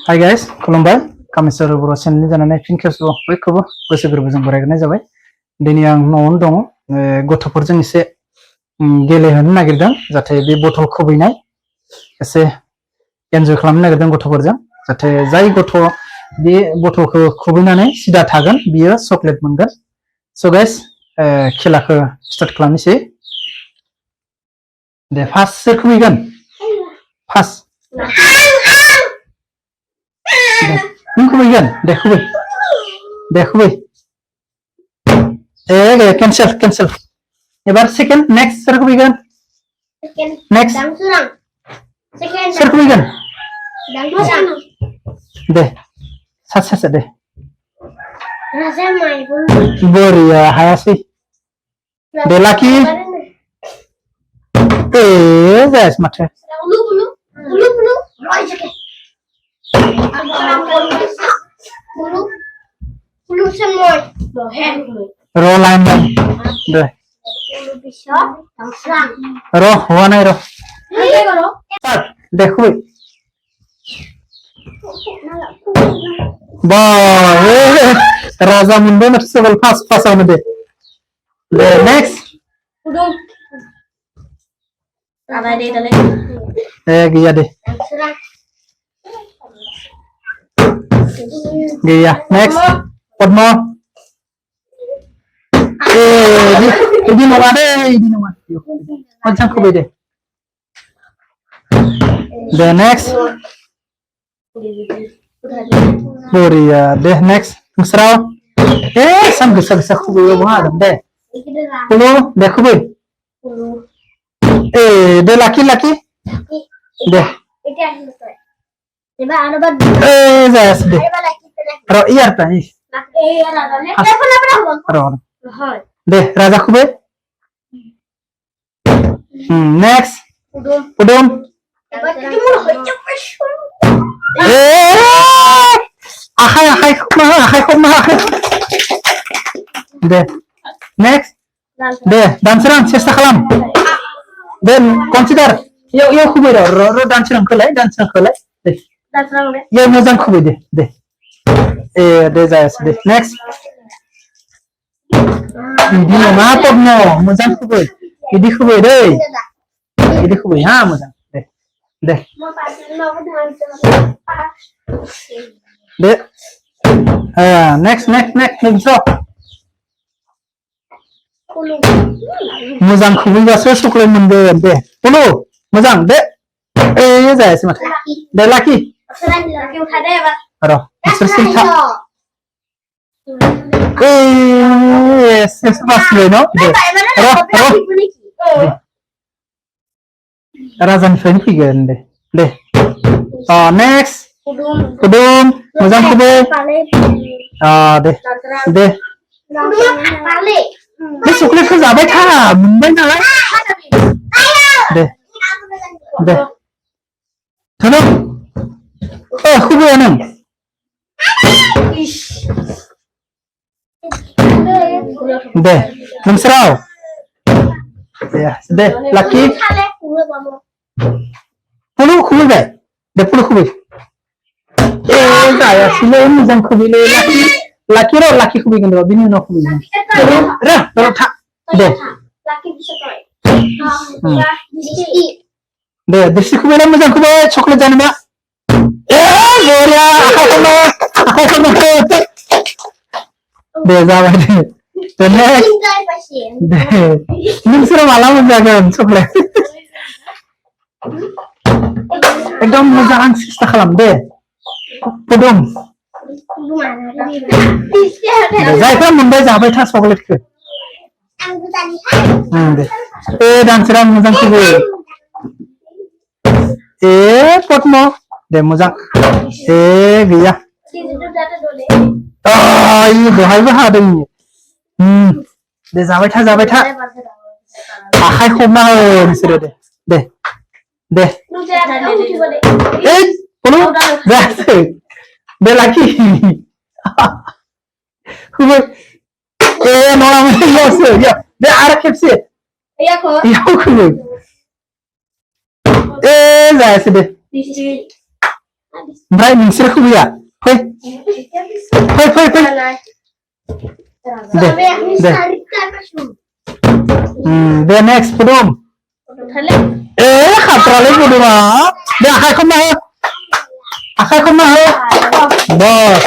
Hi guys, खुलुमबाय कामेस्वर बर' चेनेलनि जानानै फिन खेबसेबाव बयखौबो गोसो गोरबोजों बरायग्रोनाय जाबाय। दिनै आं न'आवनो दङ गथ'फोरजों एसे गेलेहोनो नागिरदों जाहाथे बे बटल खुबैनाय एसे एन्जय खालामनो नागिरदों गथ'फोरजों जाहाथे जाय गथ' बे बटलखौ खुबैनानै सिदा थागोन बियो चकलेट मोनगोन। स' गाइस खेलाखौ स्टार्ट खालामनोसै। दे फार्स्ट सोर खुबैगोन? फार्स्ट नों खुबैगोन? दे खुबै। दे खुबै। दे केन्सेल। एबार सेकेन्ड नेक्स्ट सोर खुबैगोन? नेक्स्ट सोर खुबैगोन? दे सासे दे बरिया हायासै दे लाखि जायासै माथो र' लाइन दे र' हौवा नाय र' दे खुबै राजा मोनबाय माथो सबल फार्स्टआवनो दे नेक्स्ट गैया दे गैया नेक्स्ट पद्म इदि नङा दे इदि नङा मोजां खुबै दे नेक्स्ट बरिया दे नेक्स्ट नोंस्राव सान गोसा खुबैयो बहा हागोन दे खुलु दे खुबै दे लाखि दे जायासै दे र' इयारटा दे राजा खुबै नेक्स्ट उदुम आखाइ खबना दे नेक्स्ट दे दानसोरां सेस्था खालाम दे कनसिडार इयाव खुबै र' दानसोरांखौलाय दे इयाव मोजां खुबै दे दे जायासै दे नेक्स्ट इदि नङा पद्म मोजां खुबै इदि खुबै दै इदि खुबै हा मोजां दे नेक्स्ट नोंस्र' मोजां खुबैबासो चकलेट मोनगोन दे खुलु मोजां दे जायासै माथो दे लाखि र' नोंसोर सिन्था बासिबाय न' दे राजानिफ्रायनो फैगोन दे नेक्स्ट कुदुम मोजां खुबै दे बे चकलेटखौ जाबाय था मोनबाय नालाय दे थुनु खुबै नों दे नोंस्राव दे लाखि पुलु खुबैबाय दे पुलु खुबै जायासैलै मोजां खुबैलै लाखि खुबैगोन र' बिनि उनाव खुबैगोन र' था दे दिसि खुबैला मोजां खुबै चकलेट जानोबा बरिया आखाइ खबनो दे जाबाय दे नोंसोर माला मोनजागोन चकलेट एकदम मोजां सेस्था खालाम दे पदम जायफ्रा मोनबाय जाबाय था चकलेटखौ दे दानसोरां मोजां खुबै पद्म दे मोजां गैया दहायबो हादों दे जाबाय था आखाइ खबना हो नोंसोरो दे जायासै दे लाखि खुबै नङा इयावसो दे आरो खेबसे इयाव खुबै जायासै दे ओमफ्राय नोंसोर खुबैया फै फै फै फै दे दे दे नेक्स्ट पुदुम खात्रालै पुदुमा दे आखाइखौ मा हो बस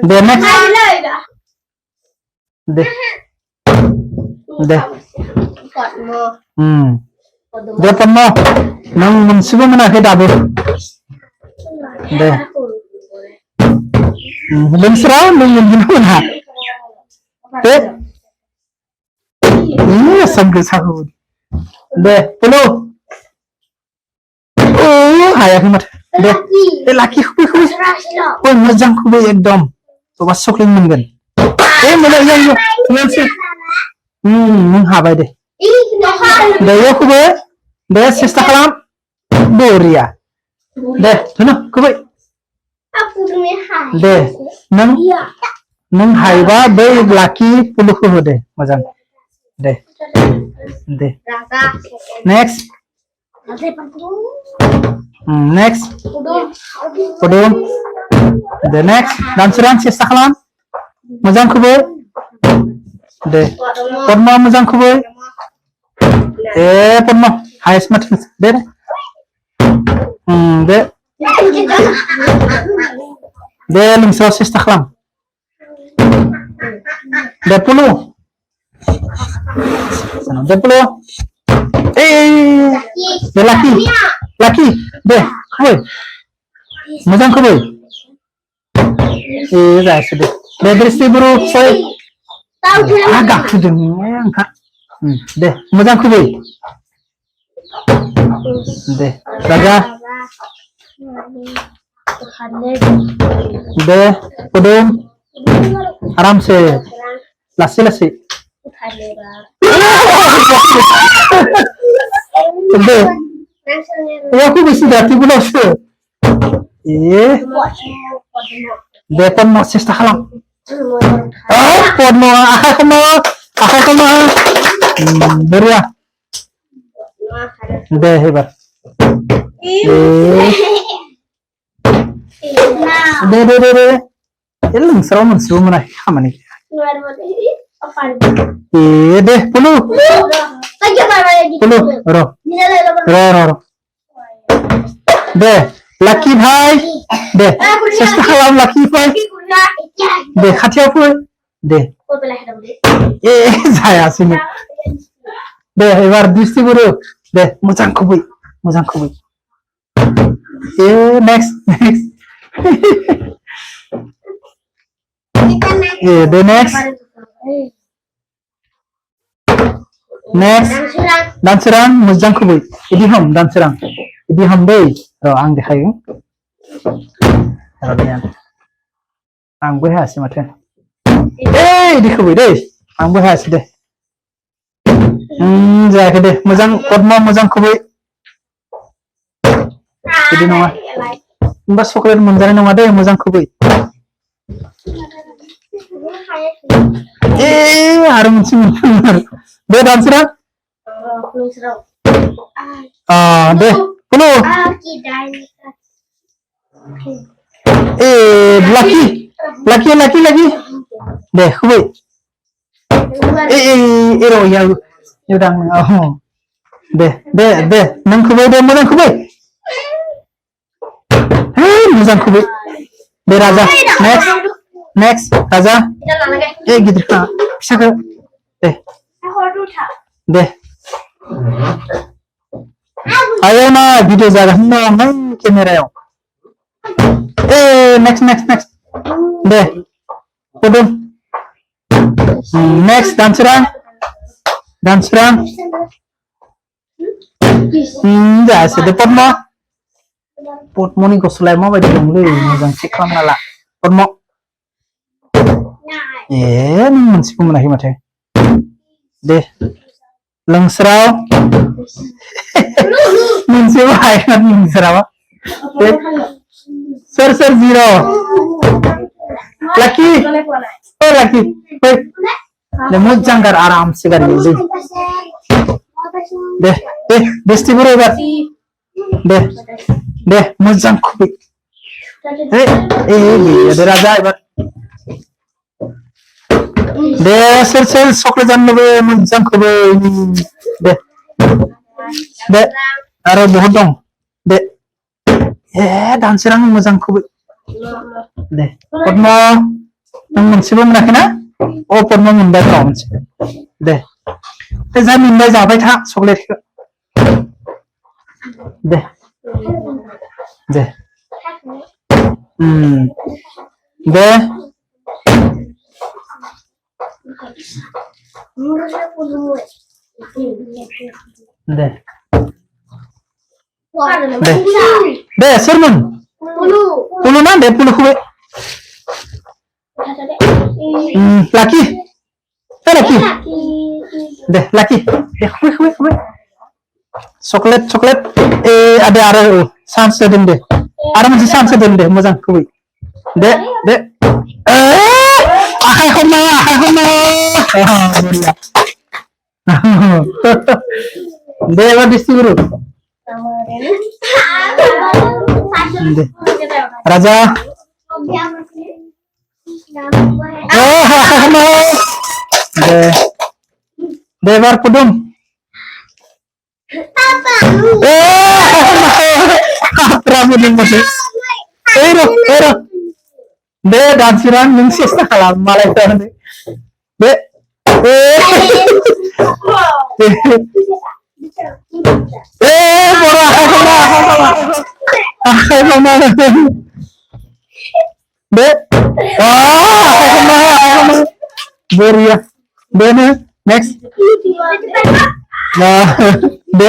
दे नेक्स्ट दे दे दे पन्नो नों मोनसेबो मोनाखै दाबो दे लोमस्राव नों मोनगोन मोना दे गोसाखौ दे पुलु हायाखै माथो दे दे लाखि खुबै मोजां खुबै एकदम अबा चकलेट मोनगोन मोजां मोनसे नों हाबाय दे दे खुबै दे सेस्था खालाम बरिया दे धुनु खुबै दे नों हायोबा बै लाखि पुलुखौ हो दे मोजां दे दे next next Pudum the next dansuran सेस्था खालाम मोजां खुबै दे पद्मा मोजां खुबै पद्मा हाइस माथ दे दे दे नोंसोर सेस्था खालाम दे पुलु दे लाखि दे खुबै मोजां खुबै जायासै दे दे दृष्टि बुरु फै गाखोदों आंहा दे मोजां खुबै दे राजा दे पुदुम आरामसे लासै लासै दे aku bisa dati bulan se deh pon mau sista halam pon mau akai mau beria deh hebat deh ilmu seram mana kamane deh puluh ro deh laki bhai deh sesta halam laki bhai deh khatiau pun deh saya sini deh ebar disti buru deh mujang kubi next deh next dansuran mujang kubi idi hom dansuran idi hom deh ro ang dekhai ro dia ang boi hasi mate idi kubi deh ang boi hasi deh जायाखै दे मोजां पद्मा मोजां खुबै बिदि नङा होमबा chocolate मोनजानाय नङा दे मोजां खुबै आरो मोनसे मोनथार दे दानसरा दे पुलु लाखि दे खुबै रो या Yaudah, deh, nang kubai deh, mau nang kubai, mau kubai, deh Raja, next, Raja, gitu, bisa ke, deh, ayo na video jaga, nang kamera yo, next, deh, Pudum, next dansuran जा से पद्म नि गस्लाया माबायदि दंलै मोजां चेक खालामना ला पद्म नों मोनसेबो मोनाखै माथो दे लोंस्राव मोनसेबो हायाखै लोंस्राव सोर जिरो लाखि फै ले मोजां गार आराम से गार दे दिस्टि बुरो गार दे दे मोजां खुबै दे राजा एबार दे सोर सोर चक्लेट जानो लुबैयो मोजां खुबै दे दे आरो बहुत दं दे दानसोरां मोजां खुबै दे पद्म नों मोनसेबो मोनाखै ना अ पद्म मोनबाय र' मोनसे दे जा मोनबाय जाबाय था चक्लेटखौ दे दे दे दे दे दे सोरमोन पुलु ना दे पुलुखौबो लाखि लाखि दे लाखि दे खुबै खुबै चक्लेट चक्लेट आदे आरो चान्स होदों दे आरो मोनसे चान्स होदों दे मोजां खुबै दे दे आखाइ हमना दे एबार दिस्ति गुरु दे राजा दे दे एबार पुदुम दे दानसिरां नों सेस्था खालाम मालायखौ दे दे बोरिया दे नेक्स्ट दे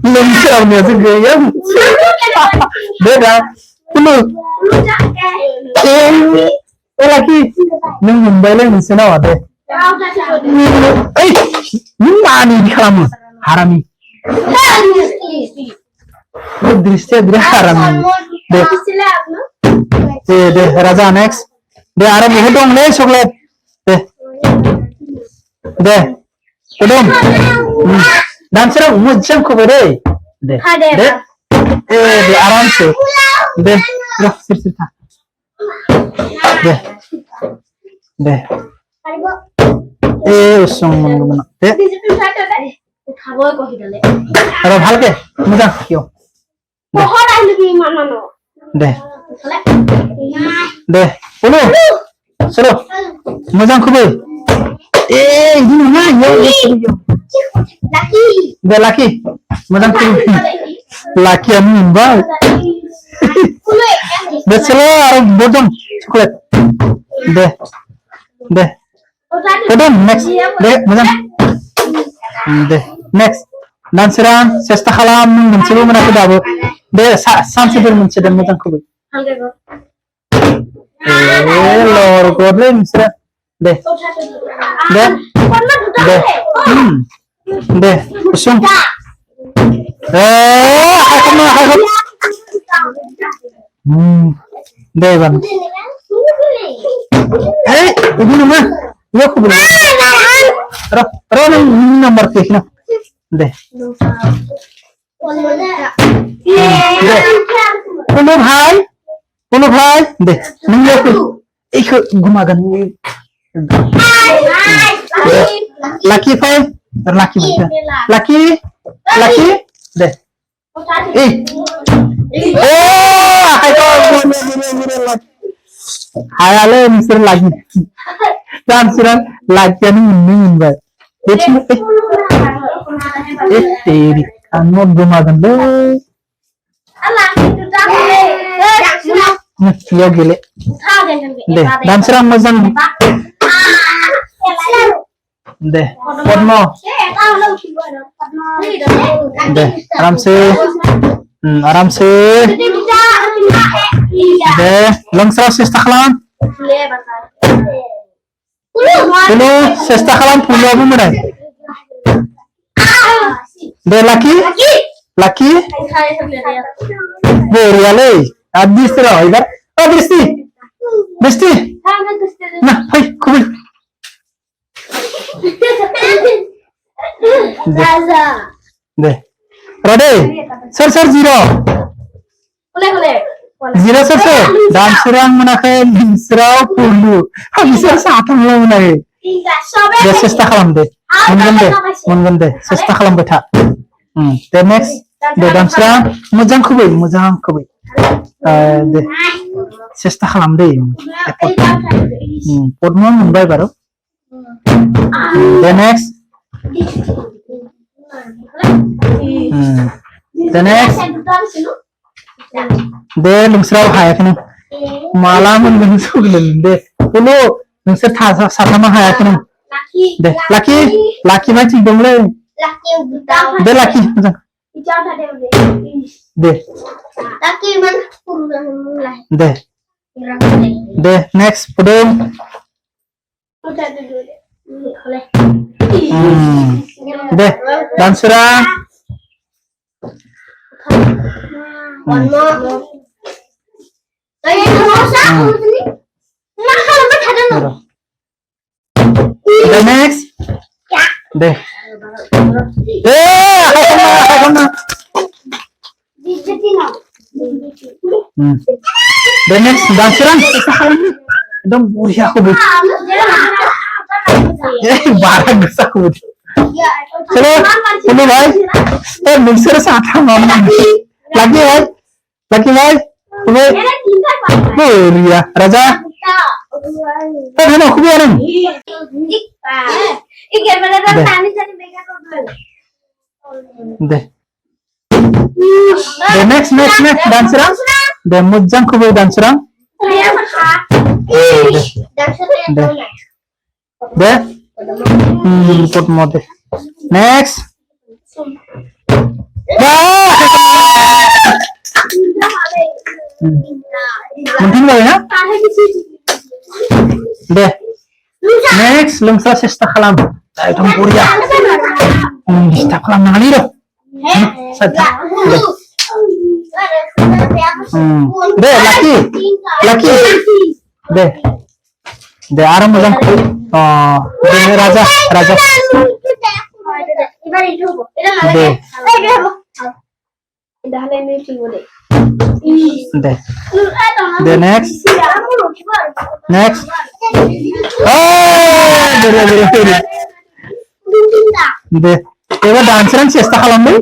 लोमसावनायासो गैया दे दा पुलु लाखि नों मोनबायलाय मोनसे नामा दे नों मानि बिदि खालामो हारामि दृष्टिया बिराद हारामि दे दे दे राजा नेक्स्ट दे आरो बहुत दंलै चक्लेट दे दे पुदुम दानसोरां मोजां खुबै दे दे दे दे आरामसे दे सिर सिर था दे दे उसं मोनगोन दे आरो ভালকে मोजां कियो दे दे पुलु चलो मोजां खुबै इदि नङा यो दे लाखि मोजां खुबै लाखियानो मोनबाय दे चलो आरो बोदम चक्लेट दे दे पुदुम नेक्स्ट दे मोजां दे नेक्स्ट दानसोरां सेस्था खालाम नों मोनसेबो मोनाखै दाबो दे सानसेफोर मोनसे दे मोजां खुबै लर गदलै नोंसोरो दे दे दे दे उसुं दे एबार इदि नङा यो खुबै र नों नाम्बार फैखिना दे पुलु भाई दे नों यो इखौ गुमागोन लाखि फै लाखि लाखि लाखि दे हायालै नोंसोर लाखि दानसोरां लाखियानो मोनबाय तेरी आंनो गुमागोनलै यो गेले दे दानसोरां मोजां दे पद्म दे आरामसे दे लोंस्रा सेस्था खालाम पुलु सेस्था खालाम पुलुआबो मोनाय दे लाखि लाखि बोरियालै आरो दिस्ति र' एबार दिस्ति दिस्ति ना फै खुबै दे Ready? Sir, 0. Zero sir. Dancerang menakai Linsrau Pulu. Bisa satam lo menakai. Dia sesta kalam deh. Mungkin deh. Sesta kalam betah. The next. The dancerang mujang kubi. The sesta kalam deh. Podmo Mumbai baru. The next. The next. The Linsrau hayakin. Malam mensukulin deh. Pulu nungsir thasa satama hayakin. Deh. Lucky macam dong le. Deh lucky macam. Deh. Deh next pudung. Deh dansera. One more. The next. Deh. The next danceran. Dong buri aku bu. Barang besar aku. Chalo, ini bhai. Mixer साथ हम lagi bhai. Ria Raja. Mana aku biarin. Deh. The next dancerang. The mujang kubu dancerang. Deh. Put mode. Next. Mungkin lah ya. Deh. Next, lumsa sesta kalam. Itu kuria. Sesta kalam ngali loh. Sada. Deh, laki. Deh, aram mujang kubu. Deh, raja. Deh. The next. Deh. Ewa danceran sesta kalam deh.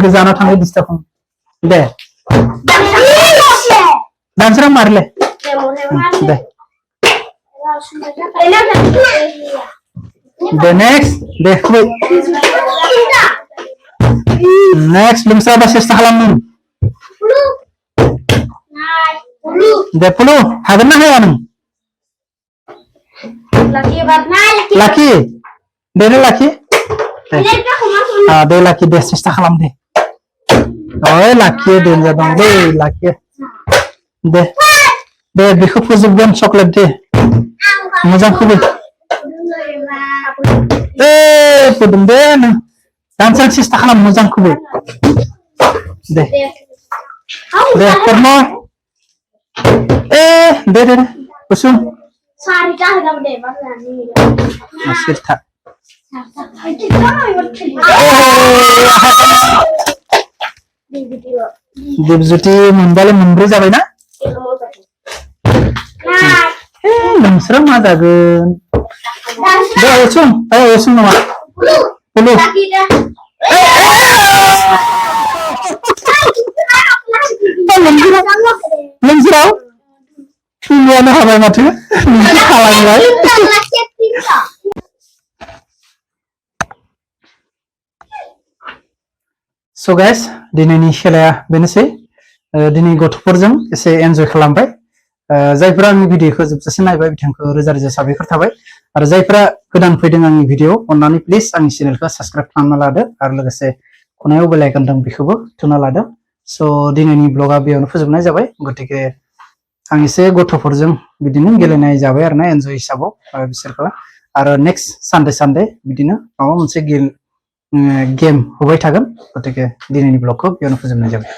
Gazana thangai distapun. Deh. Danceran marle. Deh. The next. Deh. Next, lumsa ba sesta kalam nun. Deh pulu. Hagan na hayan. Lucky. Deh lucky. Deh lucky deh sesta kalam deh. Oh lucky deh jadong deh lucky. Deh biku puzubgan coklat deh. Mujang kubi. Pudung deh. Dancer sista kalam mujang kubi. Deh. Kormo. Deh. Kusum. Masih tak. Dibzuti Mumbai जाबाय ना? नोंसोर मा जागोन? दे उसुं नङा. Pulu. Linsrau. Puluhan habaय माथो. नोंसोर खालामबाय. So guys, दिनैनि खेलाया बेनोसै. दिनै गथ'फोरजों एसे एन्जय खालामबाय. जायफोरा आंनि भिडिअखौ जोबजासिम नायबाय बिथांखौ रोजा साबायखर थाबाय. आरो जायफोरा गोदान फैदों आंनि भिडिअ अन्नानै प्लिज आंनि चेनेलखौ साबस्क्राइब खालामना लादो आरो लोगोसे खनायाव बेल आइकन दं बेखौबो थुना लादो. सो दिनैनि ब्लगा बेयावनो फोजोबनाय जाबाय. गतिके आं एसे गथ'फोरजों बिदिनो गेलेनाय जाबाय आरोना एन्जय हिसाबाव बिसोरखौ. आरो नेक्स्ट सानडे बिदिनो माबा मोनसे गेम होबाय थागोन. गतिके दिनैनि ब्लगखौ बेयावनो फोजोबनाय जाबाय.